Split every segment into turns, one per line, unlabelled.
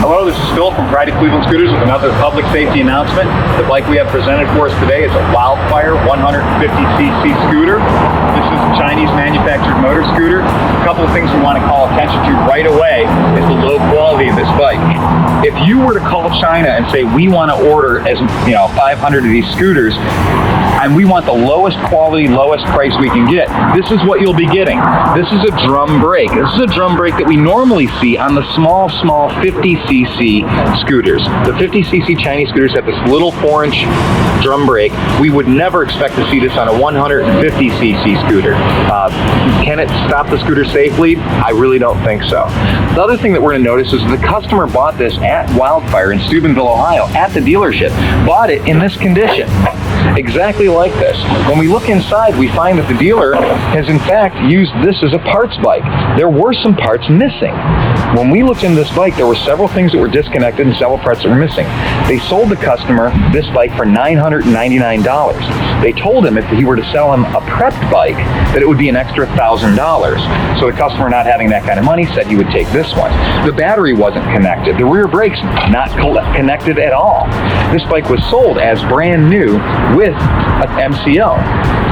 Hello, this is Phil from Pride of Cleveland Scooters with another public safety announcement. The bike we have presented for us today is a Wildfire 150cc scooter. This is a Chinese manufactured motor scooter. A couple of things we want to call attention to right away is the low quality of this bike. If you were to call China and say we want to order 500 of these scooters, and we want the lowest quality, lowest price we can get, this is what you'll be getting. This is a drum brake. This is a drum brake that we normally see on the small 50cc scooters. The 50cc Chinese scooters have this little 4-inch drum brake. We would never expect to see this on a 150cc scooter. Can it stop the scooter safely? I really don't think so. The other thing that we're going to notice is the customer bought this at Wildfire in Steubenville, Ohio, at the dealership. Bought it in this condition. Exactly like this. When we look inside, we find that the dealer has in fact used this as a parts bike. There were some parts missing. When we looked into this bike, there were several things that were disconnected and several parts that were missing. They sold the customer this bike for $999. They told him if he were to sell him a prepped bike, that it would be an extra $1,000. So the customer, not having that kind of money, said he would take this one. The battery wasn't connected. The rear brakes not connected at all. This bike was sold as brand new with an MCO.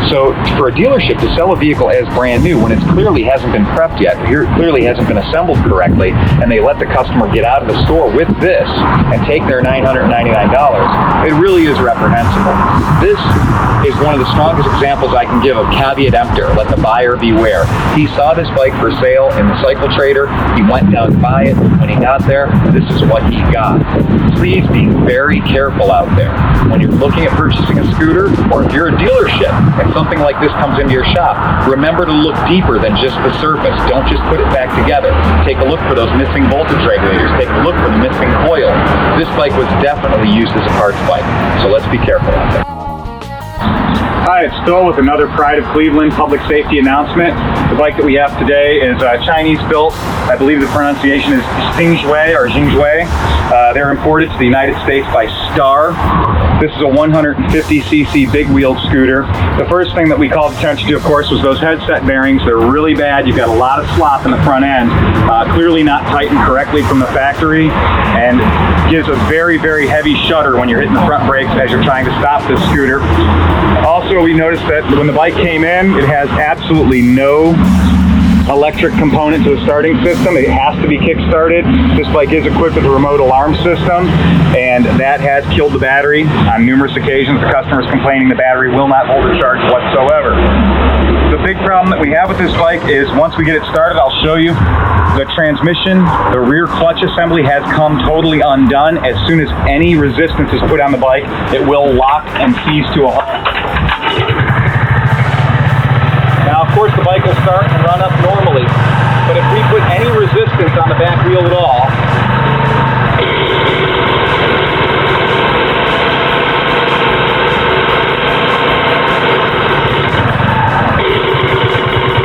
So for a dealership to sell a vehicle as brand new when it clearly hasn't been prepped yet, clearly hasn't been assembled correctly, and they let the customer get out of the store with this and take their $999, it really is reprehensible. This is one of the strongest examples I can give of caveat emptor, let the buyer beware. He saw this bike for sale in the cycle trader, he went down to buy it. When he got there, this is what he got. Please be very careful out there. When you're looking at purchasing a scooter, or if you're a dealership and something like this comes into your shop, remember to look deeper than just the surface. Don't just put it back together. Take a look for those missing voltage regulators. Take a look for the missing coil. This bike was definitely used as a parts bike, so let's be careful out there. Hi, it's Phil with another Pride of Cleveland public safety announcement. The bike that we have today is Chinese built. I believe the pronunciation is Xingjue or Xingjue. They're imported to the United States by Star. This is a 150cc big-wheeled scooter. The first thing that we called attention to, of course, was those headset bearings. They're really bad. You've got a lot of slop in the front end, clearly not tightened correctly from the factory, and gives a very, very heavy shudder when you're hitting the front brakes as you're trying to stop this scooter. Also, we noticed that when the bike came in, it has absolutely no electric component to the starting system. It has to be kick-started. This bike is equipped with a remote alarm system, and that has killed the battery on numerous occasions. The customer is complaining the battery will not hold a charge whatsoever. The big problem that we have with this bike is once we get it started, I'll show you, the transmission, the rear clutch assembly has come totally undone. As soon as any resistance is put on the bike, it will lock and seize to a halt. Now, of course, the bike will start and run up normally, but if we put any resistance on the back wheel at all,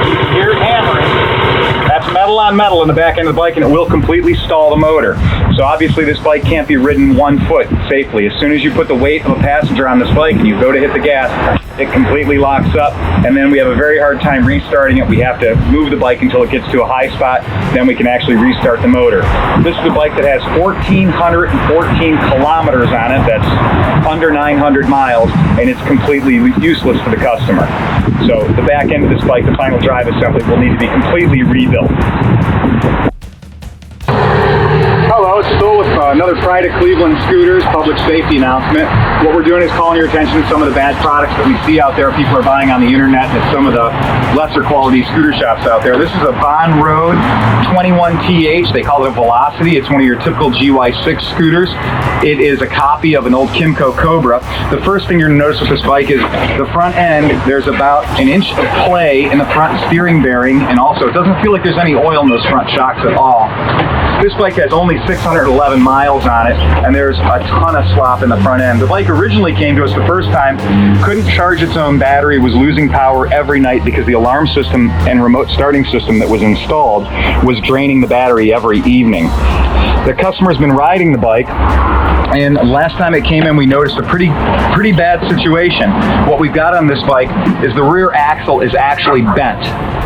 you can hear it hammering. That's metal on metal in the back end of the bike, and it will completely stall the motor. So obviously this bike can't be ridden 1 foot safely. As soon as you put the weight of a passenger on this bike and you go to hit the gas, it completely locks up, and then we have a very hard time restarting it. We have to move the bike until it gets to a high spot, then we can actually restart the motor. This is a bike that has 1,414 kilometers on it. That's under 900 miles, and it's completely useless for the customer. So the back end of this bike, the final drive assembly, will need to be completely rebuilt. Hello, it's Phil with another Pride of Cleveland Scooters public safety announcement. What we're doing is calling your attention to some of the bad products that we see out there. People are buying on the internet at some of the lesser quality scooter shops out there. This is a Von Road 21TH. They call it a Velocity. It's one of your typical GY6 scooters. It is a copy of an old Kimco Cobra. The first thing you're going to notice with this bike is the front end, there's about an inch of play in the front steering bearing, and also it doesn't feel like there's any oil in those front shocks at all. This bike has only 611 miles on it, and there's a ton of slop in the front end. The bike originally came to us the first time, couldn't charge its own battery, was losing power every night because the alarm system and remote starting system that was installed was draining the battery every evening. The customer's been riding the bike, and last time it came in, we noticed a pretty bad situation. What we've got on this bike is the rear axle is actually bent.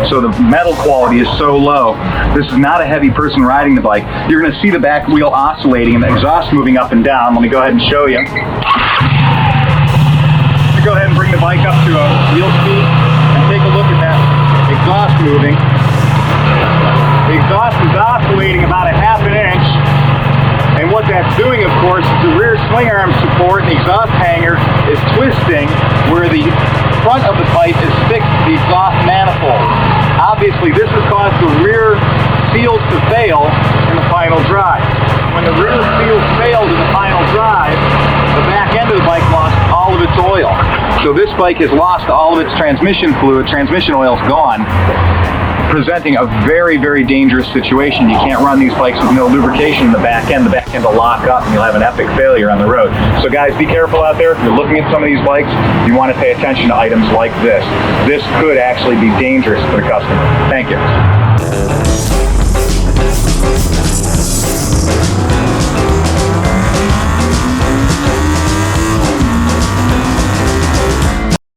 So the metal quality is so low. This is not a heavy person riding the bike. You're gonna see the back wheel oscillating and the exhaust moving up and down. Let me go ahead and show you. Go ahead and bring the bike up to a wheel speed and take a look at that exhaust moving. The exhaust is oscillating about a half an inch, and what that's doing, of course, is the rear swing arm support and the exhaust hanger is twisting where the front of the pipe is fixed to the exhaust manifold. Obviously, this has caused the rear seals to fail in the final drive. When the rear seals failed in the final drive, the back end of the bike lost all of its oil. So this bike has lost all of its transmission fluid, transmission oil's gone, presenting a very dangerous situation. You can't run these bikes with no lubrication in the back end. The back end will lock up and you'll have an epic failure on the road. So guys, be careful out there. If you're looking at some of these bikes, you want to pay attention to items like this. This could actually be dangerous for the customer. Thank you.